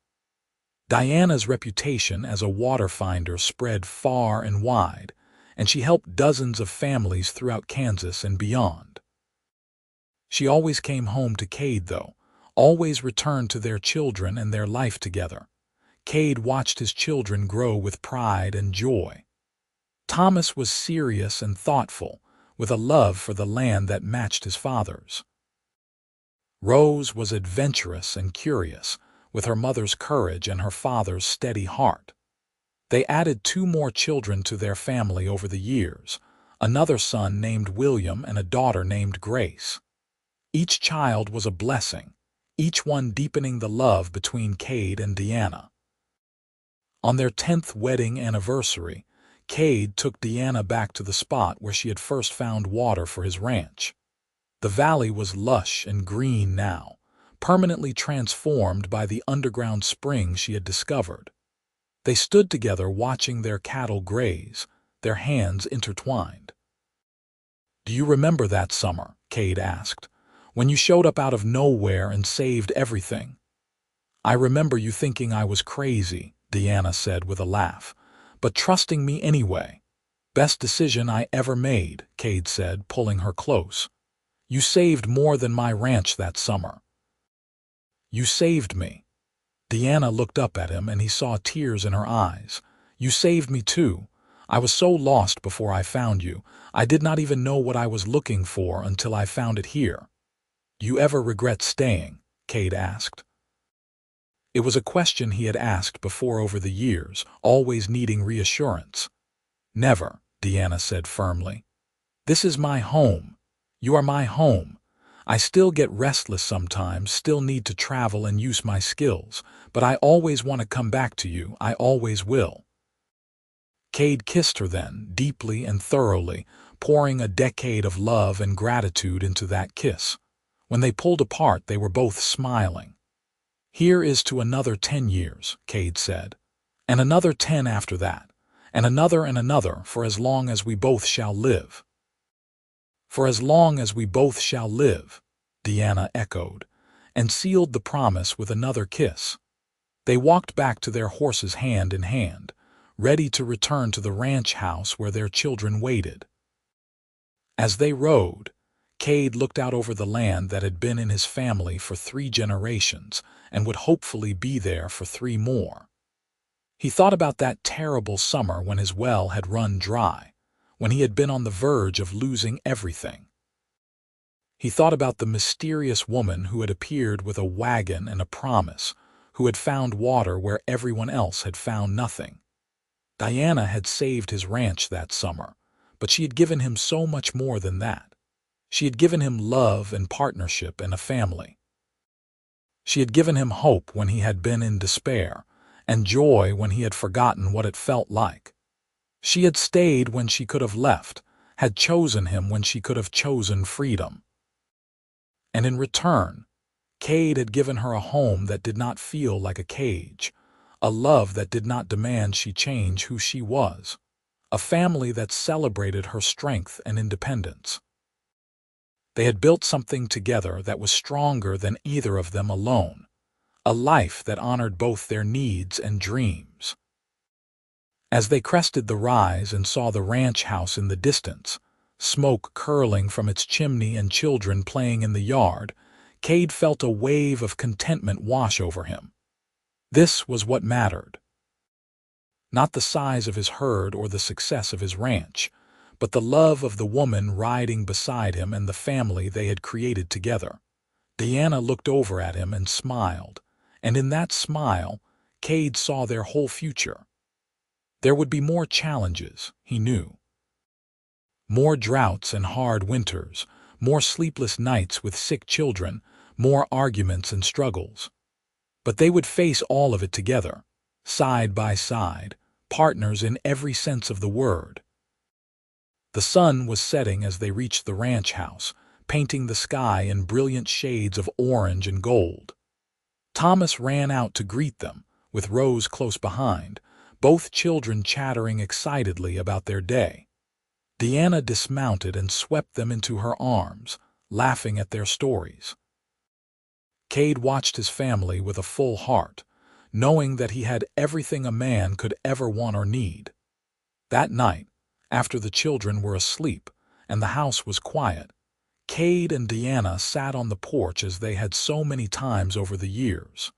Diana's reputation as a water finder spread far and wide, and she helped dozens of families throughout Kansas and beyond. She always came home to Kade, though, always returned to their children and their life together. Kade watched his children grow with pride and joy. Thomas was serious and thoughtful, with a love for the land that matched his father's. Rose was adventurous and curious, with her mother's courage and her father's steady heart. They added 2 more children to their family over the years, another son named William and a daughter named Grace. Each child was a blessing, each one deepening the love between Kade and Deanna. On their 10th wedding anniversary, Kade took Deanna back to the spot where she had first found water for his ranch. The valley was lush and green now, permanently transformed by the underground spring she had discovered. They stood together watching their cattle graze, their hands intertwined. "Do you remember that summer?" Kade asked, "when you showed up out of nowhere and saved everything?" "I remember you thinking I was crazy," Deanna said with a laugh, "but trusting me anyway." "Best decision I ever made," Kade said, pulling her close. "You saved more than my ranch that summer." "You saved me." Deanna looked up at him and he saw tears in her eyes. "You saved me too. I was so lost before I found you. I did not even know what I was looking for until I found it here." "You ever regret staying?" Kade asked. It was a question he had asked before over the years, always needing reassurance. "Never," Deanna said firmly. "This is my home. You are my home. I still get restless sometimes, still need to travel and use my skills, but I always want to come back to you. I always will." Kade kissed her then, deeply and thoroughly, pouring a decade of love and gratitude into that kiss. When they pulled apart, they were both smiling. "Here is to another 10 years," Kade said, "and another 10 after that, and another, for as long as we both shall live." "For as long as we both shall live," Deanna echoed, and sealed the promise with another kiss. They walked back to their horses hand in hand, ready to return to the ranch house where their children waited. As they rode, Kade looked out over the land that had been in his family for 3 generations and would hopefully be there for 3 more. He thought about that terrible summer when his well had run dry, when he had been on the verge of losing everything. He thought about the mysterious woman who had appeared with a wagon and a promise, who had found water where everyone else had found nothing. Diana had saved his ranch that summer, but she had given him so much more than that. She had given him love and partnership and a family. She had given him hope when he had been in despair, and joy when he had forgotten what it felt like. She had stayed when she could have left, had chosen him when she could have chosen freedom. And in return, Kade had given her a home that did not feel like a cage, a love that did not demand she change who she was, a family that celebrated her strength and independence. They had built something together that was stronger than either of them alone, a life that honored both their needs and dreams. As they crested the rise and saw the ranch house in the distance, smoke curling from its chimney and children playing in the yard, Kade felt a wave of contentment wash over him. This was what mattered. Not the size of his herd or the success of his ranch, but the love of the woman riding beside him and the family they had created together. Deanna looked over at him and smiled, and in that smile, Kade saw their whole future. There would be more challenges, he knew. More droughts and hard winters, more sleepless nights with sick children, more arguments and struggles. But they would face all of it together, side by side, partners in every sense of the word. The sun was setting as they reached the ranch house, painting the sky in brilliant shades of orange and gold. Thomas ran out to greet them, with Rose close behind, both children chattering excitedly about their day. Deanna dismounted and swept them into her arms, laughing at their stories. Kade watched his family with a full heart, knowing that he had everything a man could ever want or need. That night, after the children were asleep and the house was quiet, Kade and Deanna sat on the porch as they had so many times over the years.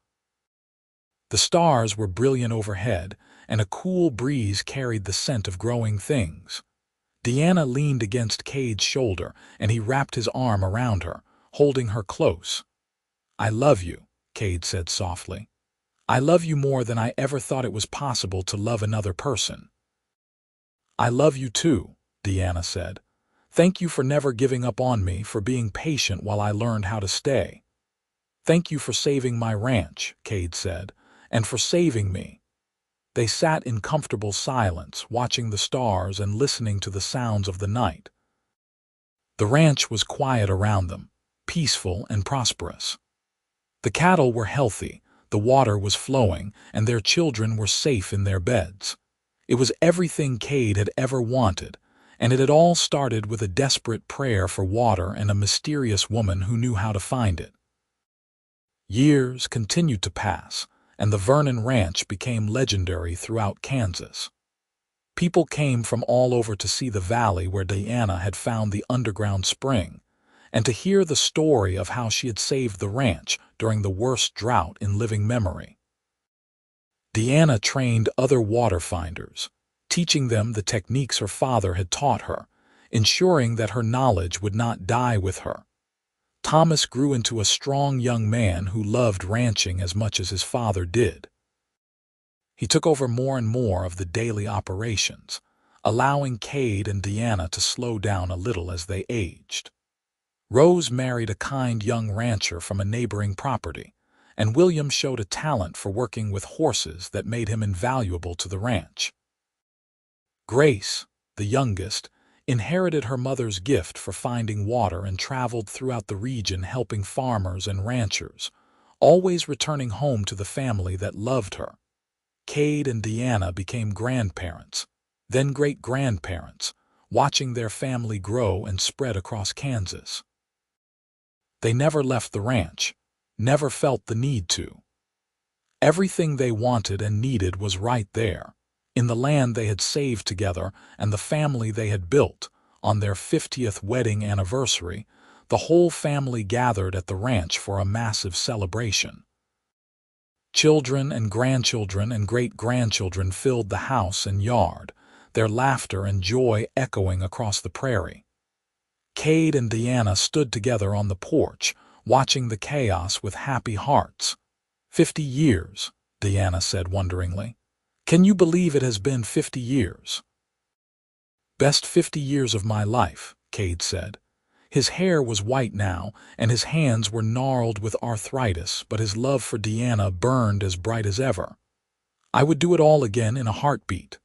The stars were brilliant overhead, and a cool breeze carried the scent of growing things. Deanna leaned against Cade's shoulder, and he wrapped his arm around her, holding her close. "I love you," Cade said softly. "I love you more than I ever thought it was possible to love another person." "I love you too," Deanna said. "Thank you for never giving up on me, for being patient while I learned how to stay." "Thank you for saving my ranch," Cade said, "and for saving me." They sat in comfortable silence, watching the stars and listening to the sounds of the night. The ranch was quiet around them, peaceful and prosperous. The cattle were healthy, the water was flowing, and their children were safe in their beds. It was everything Cade had ever wanted, and it had all started with a desperate prayer for water and a mysterious woman who knew how to find it. Years continued to pass, and the Vernon Ranch became legendary throughout Kansas. People came from all over to see the valley where Deanna had found the underground spring, and to hear the story of how she had saved the ranch during the worst drought in living memory. Deanna trained other water finders, teaching them the techniques her father had taught her, ensuring that her knowledge would not die with her. Thomas grew into a strong young man who loved ranching as much as his father did. He took over more and more of the daily operations, allowing Cade and Deanna to slow down a little as they aged. Rose married a kind young rancher from a neighboring property, and William showed a talent for working with horses that made him invaluable to the ranch. Grace, the youngest, inherited her mother's gift for finding water and traveled throughout the region helping farmers and ranchers, always returning home to the family that loved her. Cade and Deanna became grandparents, then great-grandparents, watching their family grow and spread across Kansas. They never left the ranch, never felt the need to. Everything they wanted and needed was right there, in the land they had saved together and the family they had built. On their 50th wedding anniversary, the whole family gathered at the ranch for a massive celebration. Children and grandchildren and great-grandchildren filled the house and yard, their laughter and joy echoing across the prairie. Cade and Deanna stood together on the porch, watching the chaos with happy hearts. 50 years, Deanna said wonderingly. Can you believe it has been 50 years? Best 50 years of my life, Cade said. His hair was white now, and his hands were gnarled with arthritis, but his love for Deanna burned as bright as ever. I would do it all again in a heartbeat.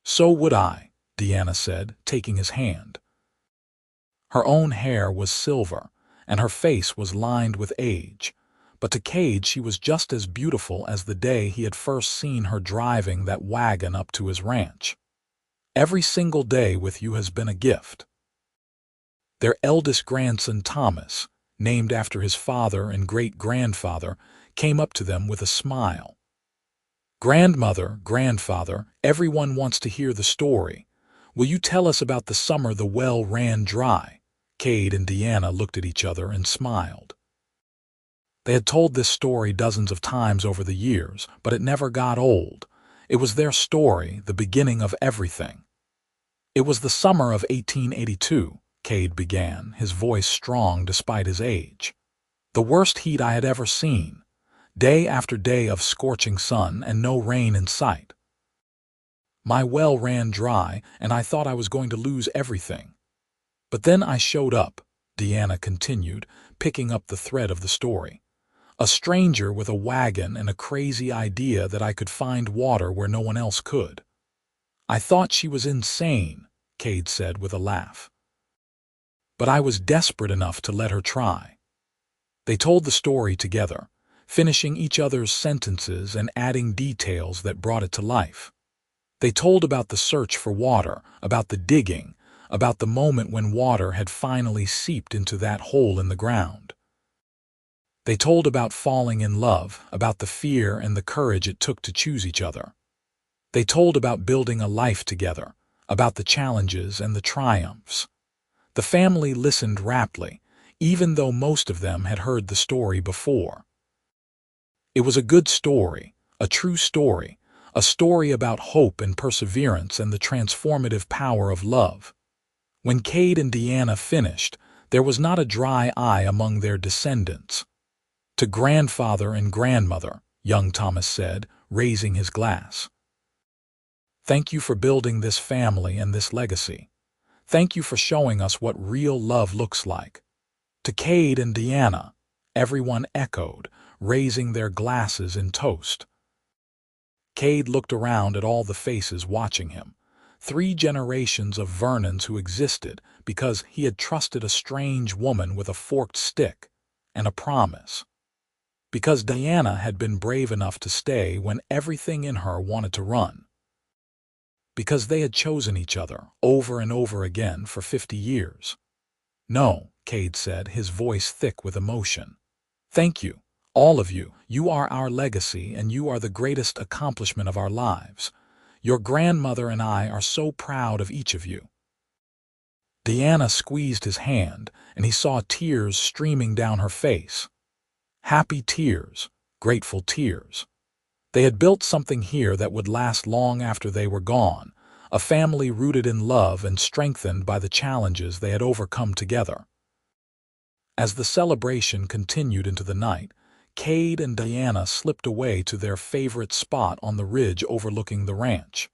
So would I, Deanna said, taking his hand. Her own hair was silver, and her face was lined with age, but to Cade she was just as beautiful as the day he had first seen her driving that wagon up to his ranch. Every single day with you has been a gift. Their eldest grandson, Thomas, named after his father and great-grandfather, came up to them with a smile. Grandmother, grandfather, everyone wants to hear the story. Will you tell us about the summer the well ran dry? Cade and Deanna looked at each other and smiled. They had told this story dozens of times over the years, but it never got old. It was their story, the beginning of everything. It was the summer of 1882, Cade began, his voice strong despite his age. The worst heat I had ever seen. Day after day of scorching sun and no rain in sight. My well ran dry, and I thought I was going to lose everything. But then I showed up, Deanna continued, picking up the thread of the story. A stranger with a wagon and a crazy idea that I could find water where no one else could. I thought she was insane, Cade said with a laugh. But I was desperate enough to let her try. They told the story together, finishing each other's sentences and adding details that brought it to life. They told about the search for water, about the digging, about the moment when water had finally seeped into that hole in the ground. They told about falling in love, about the fear and the courage it took to choose each other. They told about building a life together, about the challenges and the triumphs. The family listened raptly, even though most of them had heard the story before. It was a good story, A true story, a story about hope and perseverance and the transformative power of love. When Kade and Deanna finished, there was not a dry eye among their descendants. To grandfather and grandmother, young Thomas said, raising his glass. Thank you for building this family and this legacy. Thank you for showing us what real love looks like. To Kade and Deanna, everyone echoed, raising their glasses in toast. Kade looked around at all the faces watching him. 3 generations of Vernons who existed because he had trusted a strange woman with a forked stick and a promise. Because Diana had been brave enough to stay when everything in her wanted to run. Because they had chosen each other over and over again for 50 years. No, Kade said, his voice thick with emotion. Thank you, all of you. You are our legacy and you are the greatest accomplishment of our lives. Your grandmother and I are so proud of each of you. Deanna squeezed his hand and he saw tears streaming down her face. Happy tears, grateful tears. They had built something here that would last long after they were gone, a family rooted in love and strengthened by the challenges they had overcome together. As the celebration continued into the night, Kade and Diana slipped away to their favorite spot on the ridge overlooking the ranch.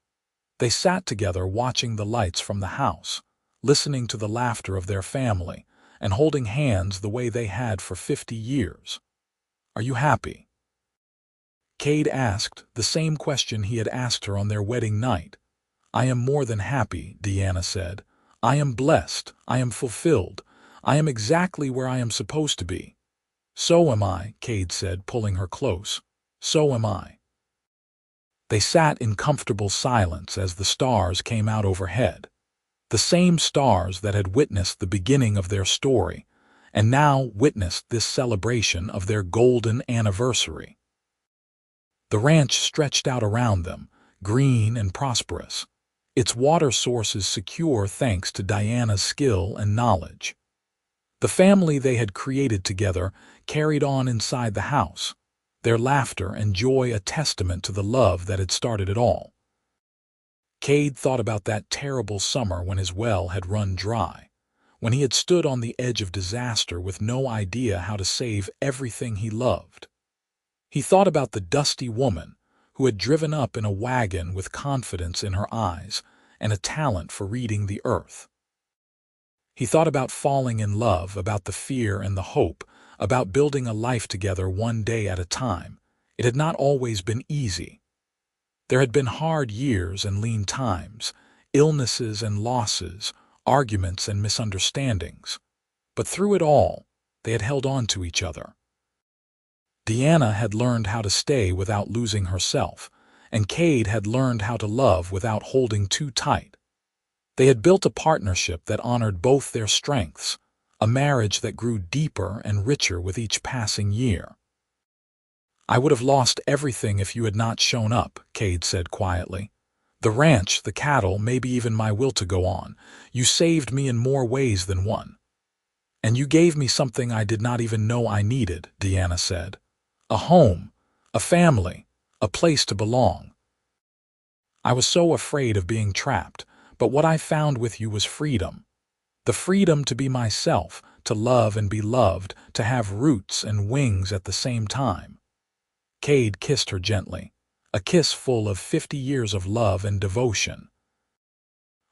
They sat together watching the lights from the house, listening to the laughter of their family, and holding hands the way they had for 50 years. Are you happy? Kade asked the same question he had asked her on their wedding night. I am more than happy, Deanna said. I am blessed. I am fulfilled. I am exactly where I am supposed to be. So am I, Kade said, pulling her close. So am I. They sat in comfortable silence as the stars came out overhead. The same stars that had witnessed the beginning of their story, and now witnessed this celebration of their golden anniversary. The ranch stretched out around them, green and prosperous, its water sources secure thanks to Diana's skill and knowledge. The family they had created together carried on inside the house, their laughter and joy a testament to the love that had started it all. Kade thought about that terrible summer when his well had run dry, when he had stood on the edge of disaster with no idea how to save everything he loved. He thought about the dusty woman who had driven up in a wagon with confidence in her eyes and a talent for reading the earth. He thought about falling in love, about the fear and the hope, about building a life together one day at a time. It had not always been easy. There had been hard years and lean times, illnesses and losses, arguments and misunderstandings. But through it all, they had held on to each other. Deanna had learned how to stay without losing herself, and Kade had learned how to love without holding too tight. They had built a partnership that honored both their strengths, a marriage that grew deeper and richer with each passing year. I would have lost everything if you had not shown up, Kade said quietly. The ranch, the cattle, maybe even my will to go on. You saved me in more ways than one. And you gave me something I did not even know I needed, Deanna said. A home, a family, a place to belong. I was so afraid of being trapped, but what I found with you was freedom. The freedom to be myself, to love and be loved, to have roots and wings at the same time. Kade kissed her gently, a kiss full of 50 years of love and devotion.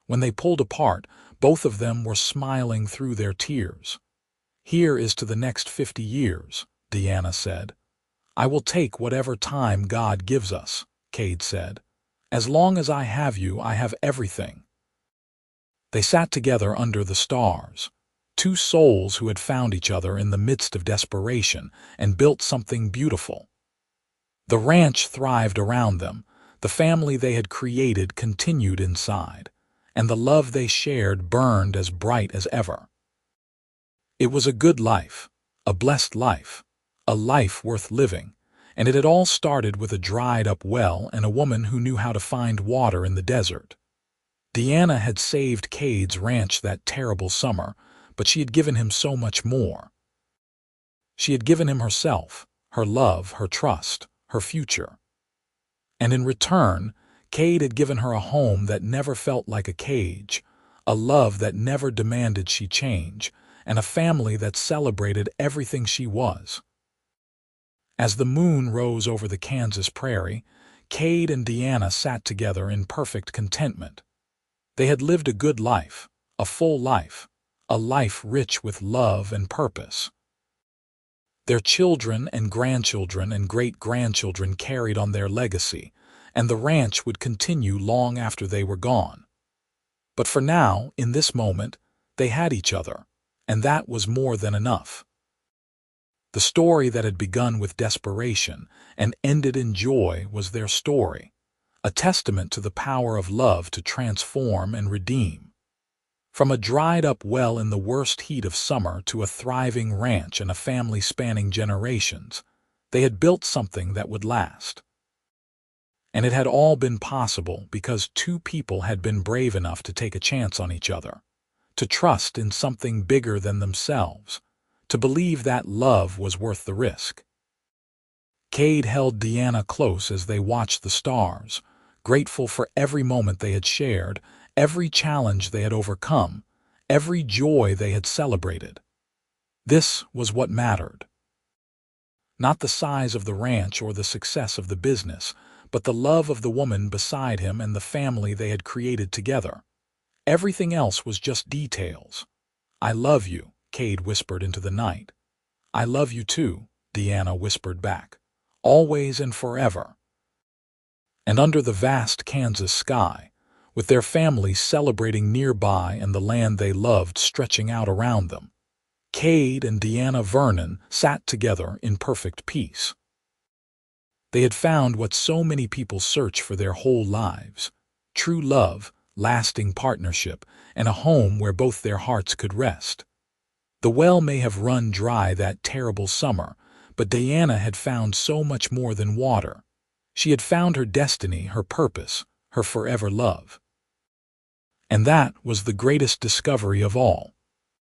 When they pulled apart, both of them were smiling through their tears. Here is to the next 50 years, Deanna said. I will take whatever time God gives us, Kade said. As long as I have you, I have everything. They sat together under the stars, 2 souls who had found each other in the midst of desperation and built something beautiful. The ranch thrived around them, the family they had created continued inside, and the love they shared burned as bright as ever. It was a good life, a blessed life, a life worth living, and it had all started with a dried-up well and a woman who knew how to find water in the desert. Deanna had saved Kade's ranch that terrible summer, but she had given him so much more. She had given him herself, her love, her trust, her future. And in return, Kade had given her a home that never felt like a cage, a love that never demanded she change, and a family that celebrated everything she was. As the moon rose over the Kansas prairie, Kade and Deanna sat together in perfect contentment. They had lived a good life, a full life, a life rich with love and purpose. Their children and grandchildren and great-grandchildren carried on their legacy, and the ranch would continue long after they were gone. But for now, in this moment, they had each other, and that was more than enough. The story that had begun with desperation and ended in joy was their story, a testament to the power of love to transform and redeem. From a dried-up well in the worst heat of summer to a thriving ranch and a family spanning generations, they had built something that would last. And it had all been possible because two people had been brave enough to take a chance on each other, to trust in something bigger than themselves, to believe that love was worth the risk. Kade held Deanna close as they watched the stars, grateful for every moment they had shared, every challenge they had overcome, every joy they had celebrated. This was what mattered. Not the size of the ranch or the success of the business, but the love of the woman beside him and the family they had created together. Everything else was just details. "I love you," Kade whispered into the night. "I love you too," Deanna whispered back. "Always and forever." And under the vast Kansas sky, with their family celebrating nearby and the land they loved stretching out around them, Kade and Deanna Vernon sat together in perfect peace. They had found what so many people search for their whole lives: true love, lasting partnership, and a home where both their hearts could rest. The well may have run dry that terrible summer, but Deanna had found so much more than water. She had found her destiny, her purpose, her forever love. And that was the greatest discovery of all.